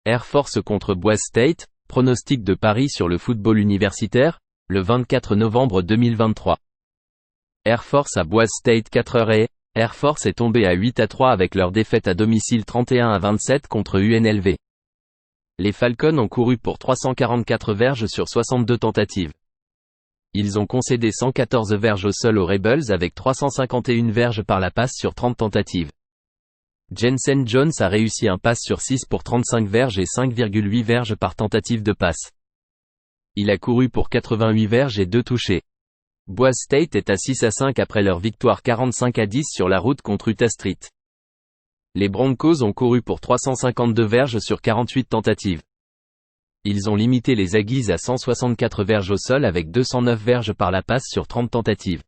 Air Force contre Boise State, pronostic de Paris sur le football universitaire, le 24 novembre 2023. Air Force à Boise State 4h. Air Force est tombé à 8-3 avec leur défaite à domicile 31-27 contre UNLV. Les Falcons ont couru pour 344 verges sur 62 tentatives. Ils ont concédé 114 verges au sol aux Rebels avec 351 verges par la passe sur 30 tentatives. Jensen Jones a réussi un pass sur 6 pour 35 verges et 5,8 verges par tentative de passe. Il a couru pour 88 verges et 2 touchés. Boise State est à 6-5 après leur victoire 45-10 sur la route contre Utah State. Les Broncos ont couru pour 352 verges sur 48 tentatives. Ils ont limité les Aggies à 164 verges au sol avec 209 verges par la passe sur 30 tentatives.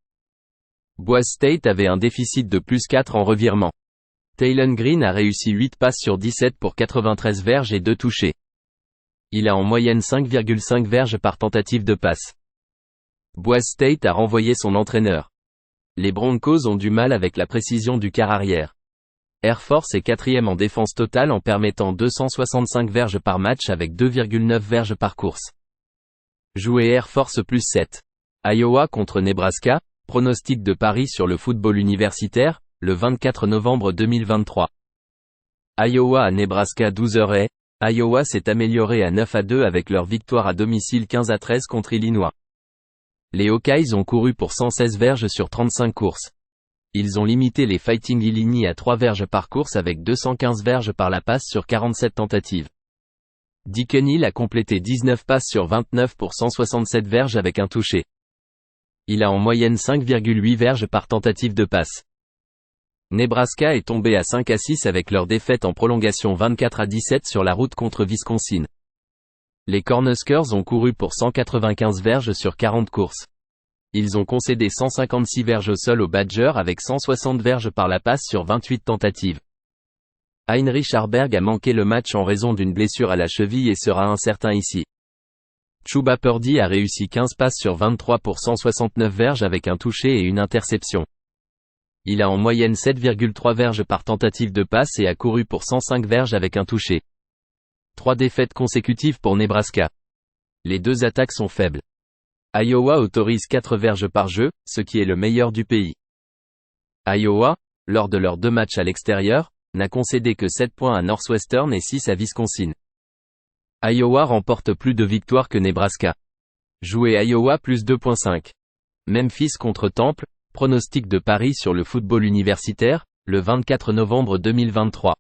Boise State avait un déficit de plus 4 en revirement. Taylon Green a réussi 8 passes sur 17 pour 93 verges et 2 touchés. Il a en moyenne 5,5 verges par tentative de passe. Boise State a renvoyé son entraîneur. Les Broncos ont du mal avec la précision du quart arrière. Air Force est 4e en défense totale en permettant 265 verges par match avec 2,9 verges par course. Jouer Air Force plus 7. Iowa contre Nebraska, pronostic de Paris sur le football universitaire, le 24 novembre 2023. Iowa à Nebraska 12h. Iowa s'est amélioré à 9-2 avec leur victoire à domicile 15-13 contre Illinois. Les Hawkeyes ont couru pour 116 verges sur 35 courses. Ils ont limité les Fighting Illini à 3 verges par course avec 215 verges par la passe sur 47 tentatives. Deacon Hill a complété 19 passes sur 29 pour 167 verges avec un touché. Il a en moyenne 5,8 verges par tentative de passe. Nebraska est tombé à 5-6 avec leur défaite en prolongation 24-17 sur la route contre Wisconsin. Les Cornhuskers ont couru pour 195 verges sur 40 courses. Ils ont concédé 156 verges au sol aux Badgers avec 160 verges par la passe sur 28 tentatives. Heinrich Haarberg a manqué le match en raison d'une blessure à la cheville et sera incertain ici. Chuba Purdy a réussi 15 passes sur 23 pour 169 verges avec un touché et une interception. Il a en moyenne 7,3 verges par tentative de passe et a couru pour 105 verges avec un touché. 3 défaites consécutives pour Nebraska. Les deux attaques sont faibles. Iowa autorise 4 verges par jeu, ce qui est le meilleur du pays. Iowa, lors de leurs 2 matchs à l'extérieur, n'a concédé que 7 points à Northwestern et 6 à Wisconsin. Iowa remporte plus de victoires que Nebraska. Jouer Iowa plus 2.5. Memphis contre Temple, pronostic de Paris sur le football universitaire, le 24 novembre 2023.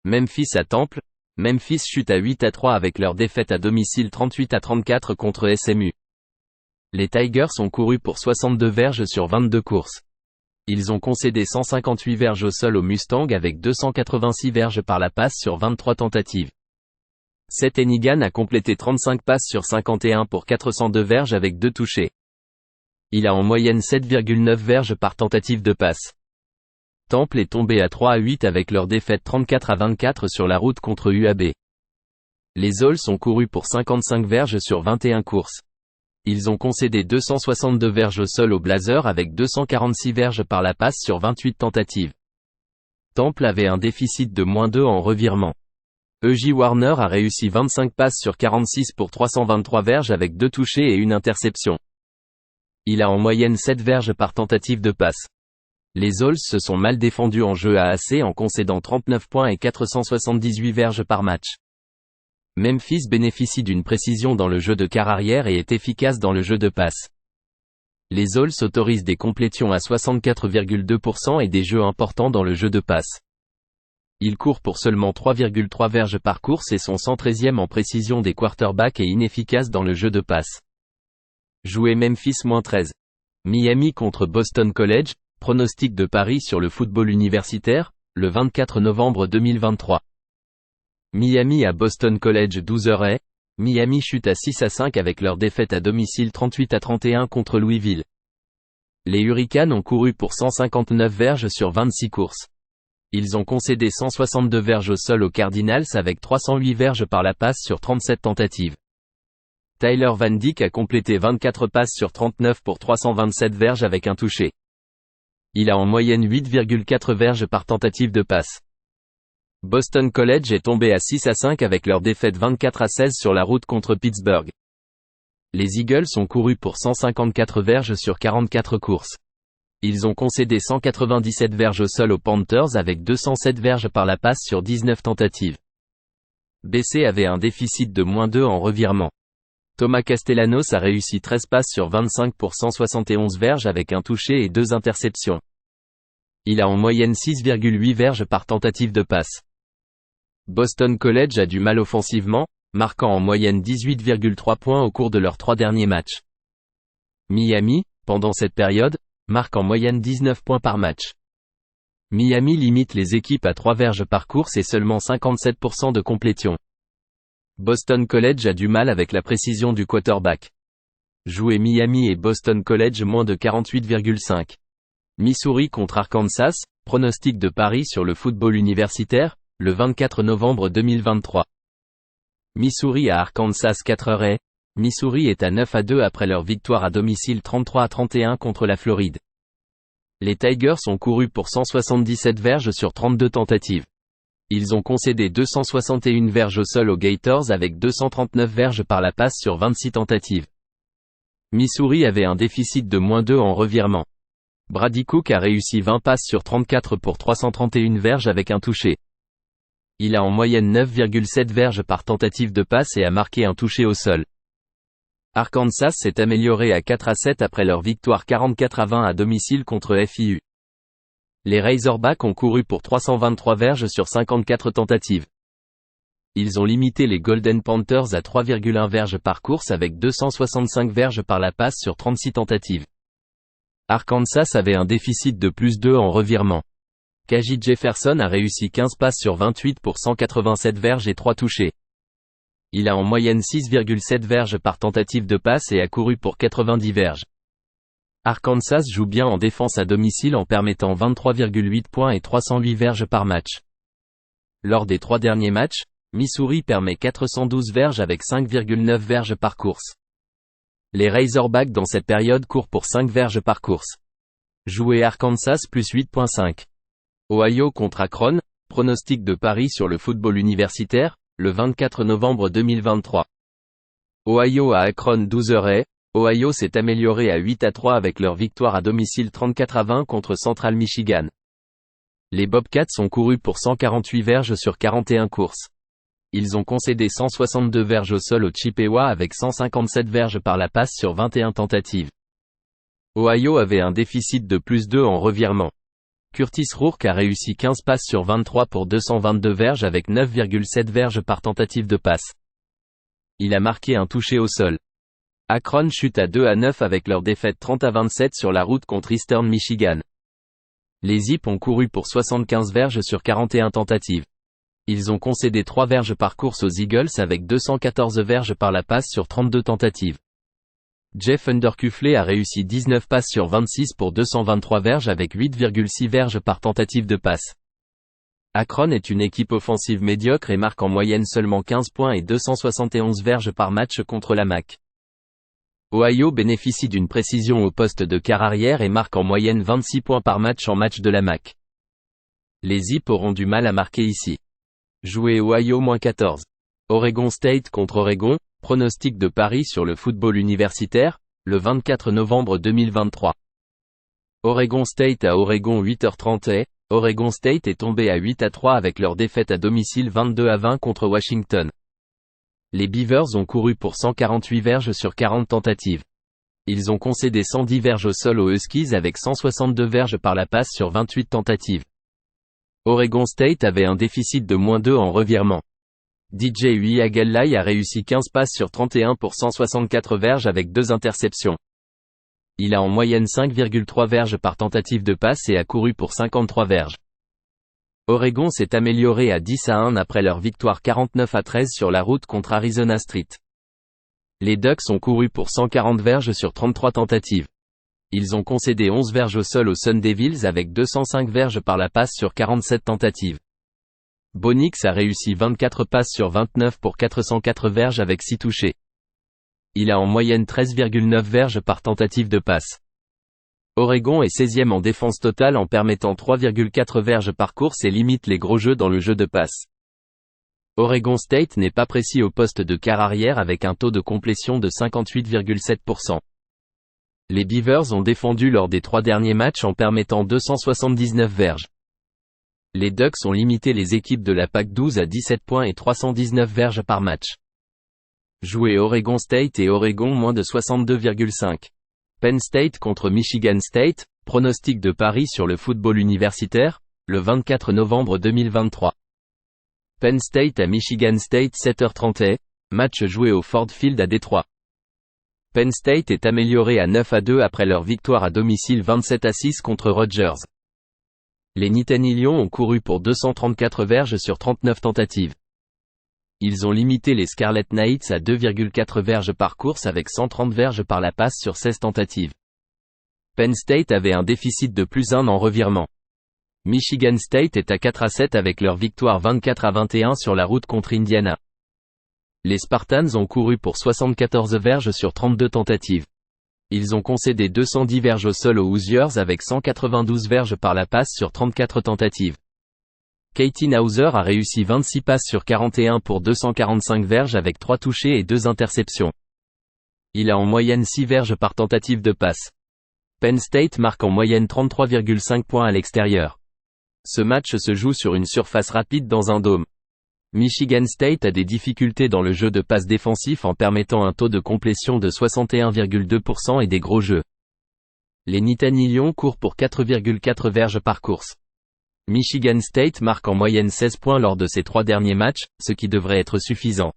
Memphis à Temple. Memphis chute à 8-3 avec leur défaite à domicile 38-34 contre SMU. Les Tigers ont couru pour 62 verges sur 22 courses. Ils ont concédé 158 verges au sol aux Mustangs avec 286 verges par la passe sur 23 tentatives. Seth Henigan a complété 35 passes sur 51 pour 402 verges avec 2 touchés. Il a en moyenne 7,9 verges par tentative de passe. Temple est tombé à 3-8 avec leur défaite 34-24 sur la route contre UAB. Les Owls ont couru pour 55 verges sur 21 courses. Ils ont concédé 262 verges au sol aux Blazers avec 246 verges par la passe sur 28 tentatives. Temple avait un déficit de -2 en revirement. E.J. Warner a réussi 25 passes sur 46 pour 323 verges avec 2 touchés et une interception. Il a en moyenne 7 verges par tentative de passe. Les Owls se sont mal défendus en jeu AAC en concédant 39 points et 478 verges par match. Memphis bénéficie d'une précision dans le jeu de quart arrière et est efficace dans le jeu de passe. Les Owls autorisent des complétions à 64,2% et des jeux importants dans le jeu de passe. Ils courent pour seulement 3,3 verges par course et sont 113e en précision des quarterbacks et inefficaces dans le jeu de passe. Jouer Memphis-13. Miami contre Boston College, pronostic de Paris sur le football universitaire, le 24 novembre 2023. Miami à Boston College 12h. Miami chute à 6-5 avec leur défaite à domicile 38-31 contre Louisville. Les Hurricanes ont couru pour 159 verges sur 26 courses. Ils ont concédé 162 verges au sol aux Cardinals avec 308 verges par la passe sur 37 tentatives. Tyler Van Dyke a complété 24 passes sur 39 pour 327 verges avec un touché. Il a en moyenne 8,4 verges par tentative de passe. Boston College est tombé à 6-5 avec leur défaite 24-16 sur la route contre Pittsburgh. Les Eagles ont couru pour 154 verges sur 44 courses. Ils ont concédé 197 verges au sol aux Panthers avec 207 verges par la passe sur 19 tentatives. BC avait un déficit de -2 en revirement. Thomas Castellanos a réussi 13 passes sur 25 pour 171 verges avec un touché et 2 interceptions. Il a en moyenne 6,8 verges par tentative de passe. Boston College a du mal offensivement, marquant en moyenne 18,3 points au cours de leurs 3 derniers matchs. Miami, pendant cette période, marque en moyenne 19 points par match. Miami limite les équipes à 3 verges par course et seulement 57% de complétion. Boston College a du mal avec la précision du quarterback. Jouer Miami et Boston College moins de 48,5. Missouri contre Arkansas, pronostic de Paris sur le football universitaire, le 24 novembre 2023. Missouri à Arkansas 4h. Missouri est à 9-2 après leur victoire à domicile 33-31 contre la Floride. Les Tigers ont couru pour 177 verges sur 32 tentatives. Ils ont concédé 261 verges au sol aux Gators avec 239 verges par la passe sur 26 tentatives. Missouri avait un déficit de -2 en revirement. Brady Cook a réussi 20 passes sur 34 pour 331 verges avec un touché. Il a en moyenne 9,7 verges par tentative de passe et a marqué un touché au sol. Arkansas s'est amélioré à 4-7 après leur victoire 44-20 à domicile contre FIU. Les Razorbacks ont couru pour 323 verges sur 54 tentatives. Ils ont limité les Golden Panthers à 3,1 verges par course avec 265 verges par la passe sur 36 tentatives. Arkansas avait un déficit de +2 en revirement. Kajit Jefferson a réussi 15 passes sur 28 pour 187 verges et 3 touchés. Il a en moyenne 6,7 verges par tentative de passe et a couru pour 90 verges. Arkansas joue bien en défense à domicile en permettant 23,8 points et 308 verges par match. Lors des 3 derniers matchs, Missouri permet 412 verges avec 5,9 verges par course. Les Razorbacks dans cette période courent pour 5 verges par course. Jouer Arkansas plus 8.5. Ohio contre Akron, pronostic de Paris sur le football universitaire, le 24 novembre 2023. Ohio à Akron 12h. Ohio s'est amélioré à 8-3 avec leur victoire à domicile 34-20 contre Central Michigan. Les Bobcats ont couru pour 148 verges sur 41 courses. Ils ont concédé 162 verges au sol aux Chippewa avec 157 verges par la passe sur 21 tentatives. Ohio avait un déficit de +2 en revirement. Curtis Rourke a réussi 15 passes sur 23 pour 222 verges avec 9,7 verges par tentative de passe. Il a marqué un touché au sol. Akron chute à 2-9 avec leur défaite 30-27 sur la route contre Eastern Michigan. Les Zips ont couru pour 75 verges sur 41 tentatives. Ils ont concédé 3 verges par course aux Eagles avec 214 verges par la passe sur 32 tentatives. Jeff Undercuffley a réussi 19 passes sur 26 pour 223 verges avec 8,6 verges par tentative de passe. Akron est une équipe offensive médiocre et marque en moyenne seulement 15 points et 271 verges par match contre la MAC. Ohio bénéficie d'une précision au poste de quart arrière et marque en moyenne 26 points par match en match de la MAC. Les Zips auront du mal à marquer ici. Jouer Ohio -14. Oregon State contre Oregon, pronostic de Paris sur le football universitaire, le 24 novembre 2023. Oregon State à Oregon 8h30. Oregon State est tombé à 8-3 avec leur défaite à domicile 22-20 contre Washington. Les Beavers ont couru pour 148 verges sur 40 tentatives. Ils ont concédé 110 verges au sol aux Huskies avec 162 verges par la passe sur 28 tentatives. Oregon State avait un déficit de -2 en revirement. DJ Uiagalelei a réussi 15 passes sur 31 pour 164 verges avec 2 interceptions. Il a en moyenne 5,3 verges par tentative de passe et a couru pour 53 verges. Oregon s'est amélioré à 10-1 après leur victoire 49-13 sur la route contre Arizona State. Les Ducks ont couru pour 140 verges sur 33 tentatives. Ils ont concédé 11 verges au sol aux Sun Devils avec 205 verges par la passe sur 47 tentatives. Bo Nix a réussi 24 passes sur 29 pour 404 verges avec 6 touchés. Il a en moyenne 13,9 verges par tentative de passe. Oregon est 16e en défense totale en permettant 3,4 verges par course et limite les gros jeux dans le jeu de passe. Oregon State n'est pas précis au poste de quart arrière avec un taux de complétion de 58,7%. Les Beavers ont défendu lors des 3 derniers matchs en permettant 279 verges. Les Ducks ont limité les équipes de la PAC-12 à 17 points et 319 verges par match. Joué Oregon State et Oregon moins de 62,5. Penn State contre Michigan State, pronostic de paris sur le football universitaire, le 24 novembre 2023. Penn State à Michigan State 7h30, match joué au Ford Field à Détroit. Penn State est amélioré à 9-2 après leur victoire à domicile 27-6 contre Rutgers. Les Nittany Lions ont couru pour 234 verges sur 39 tentatives. Ils ont limité les Scarlet Knights à 2,4 verges par course avec 130 verges par la passe sur 16 tentatives. Penn State avait un déficit de +1 en revirement. Michigan State est à 4-7 avec leur victoire 24-21 sur la route contre Indiana. Les Spartans ont couru pour 74 verges sur 32 tentatives. Ils ont concédé 210 verges au sol aux Hoosiers avec 192 verges par la passe sur 34 tentatives. Katie Nauser a réussi 26 passes sur 41 pour 245 verges avec 3 touchés et 2 interceptions. Il a en moyenne 6 verges par tentative de passe. Penn State marque en moyenne 33,5 points à l'extérieur. Ce match se joue sur une surface rapide dans un dôme. Michigan State a des difficultés dans le jeu de passe défensif en permettant un taux de complétion de 61,2% et des gros jeux. Les Nittany Lions courent pour 4,4 verges par course. Michigan State marque en moyenne 16 points lors de ses 3 derniers matchs, ce qui devrait être suffisant.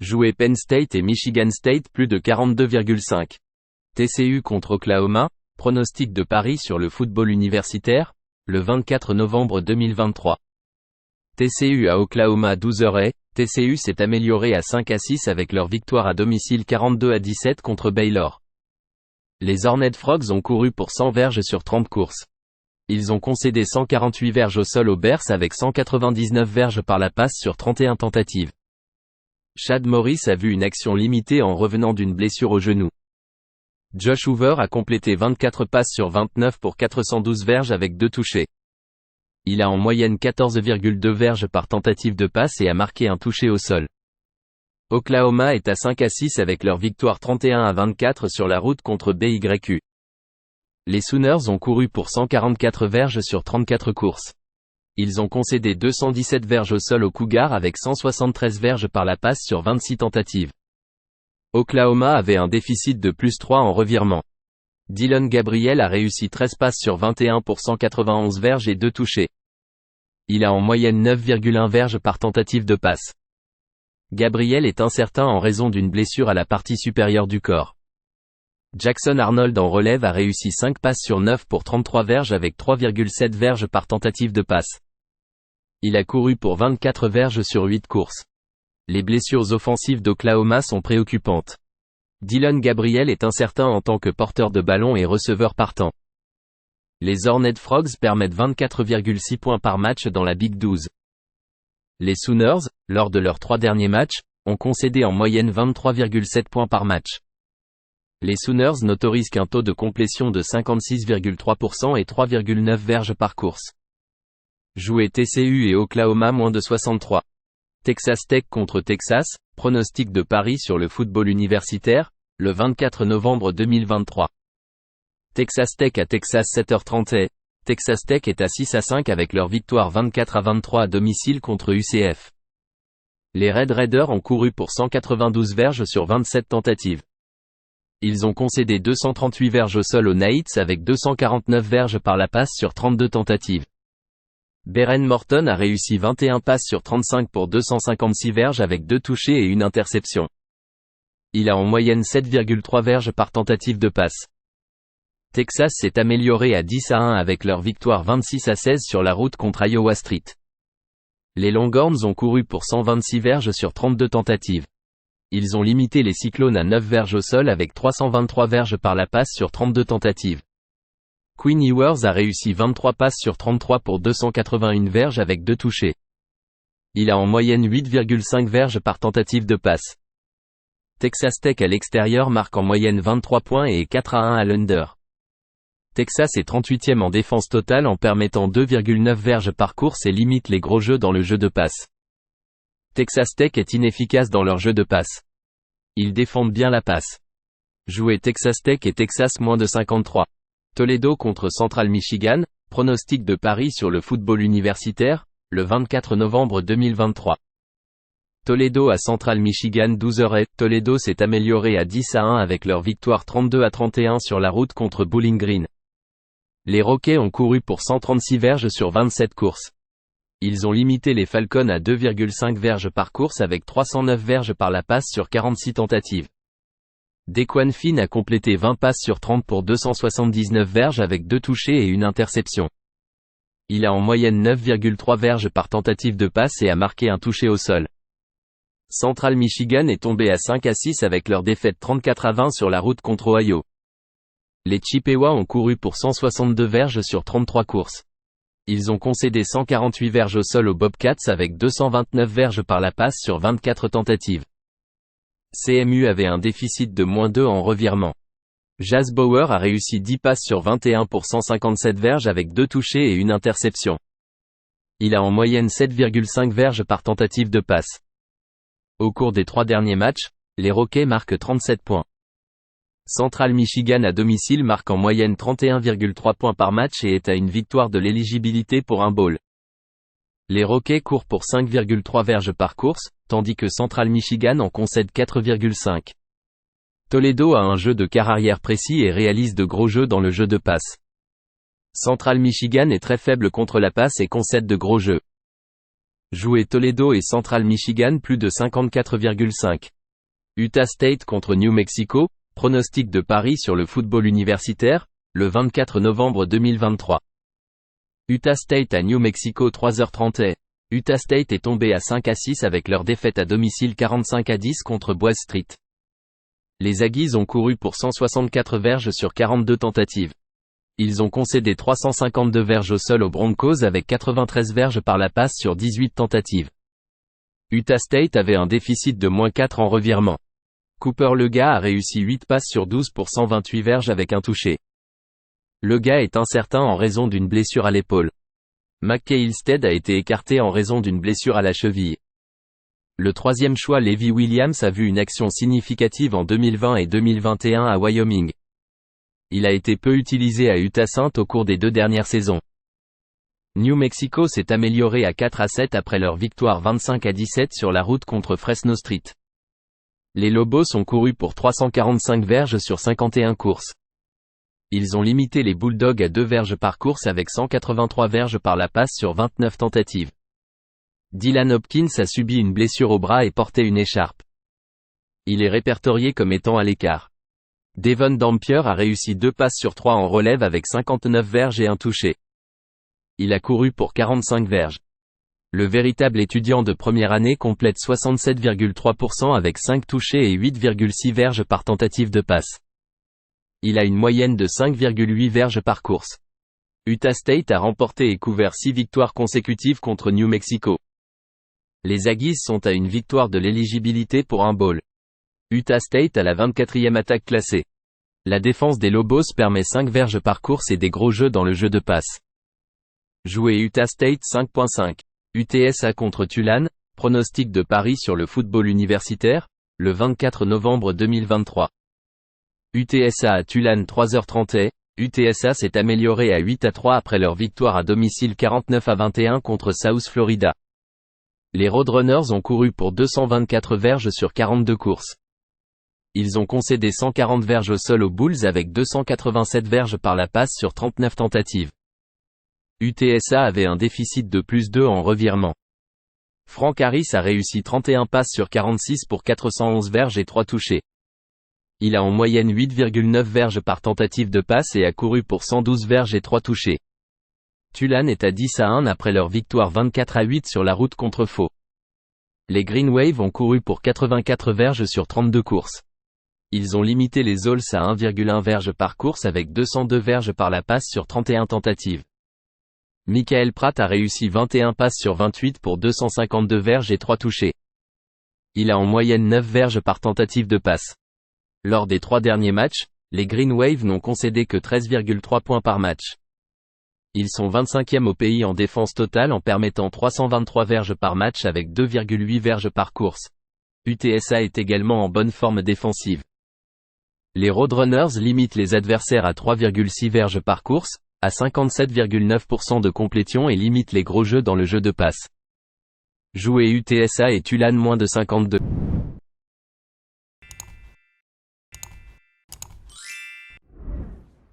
Jouer Penn State et Michigan State plus de 42,5. TCU contre Oklahoma, pronostic de paris sur le football universitaire, le 24 novembre 2023. TCU à Oklahoma 12h. TCU s'est amélioré à 5-6 avec leur victoire à domicile 42-17 contre Baylor. Les Horned Frogs ont couru pour 100 verges sur 30 courses. Ils ont concédé 148 verges au sol aux Bears avec 199 verges par la passe sur 31 tentatives. Chad Morris a vu une action limitée en revenant d'une blessure au genou. Josh Hoover a complété 24 passes sur 29 pour 412 verges avec 2 touchés. Il a en moyenne 14,2 verges par tentative de passe et a marqué un touché au sol. Oklahoma est à 5-6 avec leur victoire 31-24 sur la route contre BYU. Les Sooners ont couru pour 144 verges sur 34 courses. Ils ont concédé 217 verges au sol aux Cougars avec 173 verges par la passe sur 26 tentatives. Oklahoma avait un déficit de +3 en revirement. Dillon Gabriel a réussi 13 passes sur 21 pour 191 verges et 2 touchés. Il a en moyenne 9,1 verges par tentative de passe. Gabriel est incertain en raison d'une blessure à la partie supérieure du corps. Jackson Arnold en relève a réussi 5 passes sur 9 pour 33 verges avec 3,7 verges par tentative de passe. Il a couru pour 24 verges sur 8 courses. Les blessures offensives d'Oklahoma sont préoccupantes. Dillon Gabriel est incertain en tant que porteur de ballon et receveur partant. Les Horned Frogs permettent 24,6 points par match dans la Big 12. Les Sooners, lors de leurs 3 derniers matchs, ont concédé en moyenne 23,7 points par match. Les Sooners n'autorisent qu'un taux de complétion de 56,3% et 3,9 verges par course. Jouer TCU et Oklahoma moins de 63. Texas Tech contre Texas, pronostic de paris sur le football universitaire, le 24 novembre 2023. Texas Tech à Texas 7h30. Texas Tech est à 6-5 avec leur victoire 24-23 à domicile contre UCF. Les Red Raiders ont couru pour 192 verges sur 27 tentatives. Ils ont concédé 238 verges au sol aux Knights avec 249 verges par la passe sur 32 tentatives. Beren Morton a réussi 21 passes sur 35 pour 256 verges avec 2 touchés et une interception. Il a en moyenne 7,3 verges par tentative de passe. Texas s'est amélioré à 10-1 avec leur victoire 26-16 sur la route contre Iowa State. Les Longhorns ont couru pour 126 verges sur 32 tentatives. Ils ont limité les Cyclones à 9 verges au sol avec 323 verges par la passe sur 32 tentatives. Quinn Ewers a réussi 23 passes sur 33 pour 281 verges avec 2 touchés. Il a en moyenne 8,5 verges par tentative de passe. Texas Tech à l'extérieur marque en moyenne 23 points et est 4-1 à l'under. Texas est 38e en défense totale en permettant 2,9 verges par course et limite les gros jeux dans le jeu de passe. Texas Tech est inefficace dans leur jeu de passe. Ils défendent bien la passe. Jouez Texas Tech et Texas moins de 53. Toledo contre Central Michigan, pronostic de Paris sur le football universitaire, le 24 novembre 2023. Toledo à Central Michigan 12h. Toledo s'est amélioré à 10-1 avec leur victoire 32-31 sur la route contre Bowling Green. Les Rockets ont couru pour 136 verges sur 27 courses. Ils ont limité les Falcons à 2,5 verges par course avec 309 verges par la passe sur 46 tentatives. Dequan Finn a complété 20 passes sur 30 pour 279 verges avec 2 touchés et une interception. Il a en moyenne 9,3 verges par tentative de passe et a marqué un touché au sol. Central Michigan est tombé à 5-6 avec leur défaite 34-20 sur la route contre Ohio. Les Chippewas ont couru pour 162 verges sur 33 courses. Ils ont concédé 148 verges au sol aux Bobcats avec 229 verges par la passe sur 24 tentatives. CMU avait un déficit de -2 en revirement. Jazz Bauer a réussi 10 passes sur 21 pour 157 verges avec 2 touchés et une interception. Il a en moyenne 7,5 verges par tentative de passe. Au cours des 3 derniers matchs, les Rockets marquent 37 points. Central Michigan à domicile marque en moyenne 31,3 points par match et est à une victoire de l'éligibilité pour un bowl. Les Rockets courent pour 5,3 verges par course, tandis que Central Michigan en concède 4,5. Toledo a un jeu de quart arrière précis et réalise de gros jeux dans le jeu de passe. Central Michigan est très faible contre la passe et concède de gros jeux. Jouez Toledo et Central Michigan plus de 54,5. Utah State contre New Mexico, pronostic de Paris sur le football universitaire, le 24 novembre 2023. Utah State à New Mexico 3h30. Utah State est tombé à 5-6 avec leur défaite à domicile 45-10 contre Boise Street. Les Aggies ont couru pour 164 verges sur 42 tentatives. Ils ont concédé 352 verges au sol aux Broncos avec 93 verges par la passe sur 18 tentatives. Utah State avait un déficit de -4 en revirement. Cooper Lega a réussi 8 passes sur 12 pour 128 verges avec un touché. Lega est incertain en raison d'une blessure à l'épaule. McKay Ilstead a été écarté en raison d'une blessure à la cheville. Le 3e choix Levi Williams a vu une action significative en 2020 et 2021 à Wyoming. Il a été peu utilisé à Utah St au cours des 2 dernières saisons. New Mexico s'est amélioré à 4-7 après leur victoire 25-17 sur la route contre Fresno Street. Les Lobos ont couru pour 345 verges sur 51 courses. Ils ont limité les Bulldogs à 2 verges par course avec 183 verges par la passe sur 29 tentatives. Dylan Hopkins a subi une blessure au bras et portait une écharpe. Il est répertorié comme étant à l'écart. Devon Dampier a réussi 2 passes sur 3 en relève avec 59 verges et un touché. Il a couru pour 45 verges. Le véritable étudiant de première année complète 67,3% avec 5 touchés et 8,6 verges par tentative de passe. Il a une moyenne de 5,8 verges par course. Utah State a remporté et couvert 6 victoires consécutives contre New Mexico. Les Aggies sont à une victoire de l'éligibilité pour un bowl. Utah State a la 24e attaque classée. La défense des Lobos permet 5 verges par course et des gros jeux dans le jeu de passe. Jouez Utah State 5.5. UTSA contre Tulane, pronostic de Paris sur le football universitaire, le 24 novembre 2023. UTSA à Tulane 3h30. UTSA s'est amélioré à 8-3 après leur victoire à domicile 49-21 contre South Florida. Les Roadrunners ont couru pour 224 verges sur 42 courses. Ils ont concédé 140 verges au sol aux Bulls avec 287 verges par la passe sur 39 tentatives. UTSA avait un déficit de +2 en revirement. Frank Harris a réussi 31 passes sur 46 pour 411 verges et 3 touchés. Il a en moyenne 8,9 verges par tentative de passe et a couru pour 112 verges et 3 touchés. Tulane est à 10-1 après leur victoire 24-8 sur la route contre Faux. Les Green Wave ont couru pour 84 verges sur 32 courses. Ils ont limité les Owls à 1,1 verges par course avec 202 verges par la passe sur 31 tentatives. Michael Pratt a réussi 21 passes sur 28 pour 252 verges et 3 touchés. Il a en moyenne 9 verges par tentative de passe. Lors des 3 derniers matchs, Les Green Wave n'ont concédé que 13,3 points par match. Ils sont 25e au pays en défense totale en permettant 323 verges par match avec 2,8 verges par course. UTSA est également en bonne forme défensive. Les Roadrunners limitent les adversaires à 3,6 verges par course, à 57,9% de complétion et limitent les gros jeux dans le jeu de passe. Jouer UTSA et Tulane moins de 52.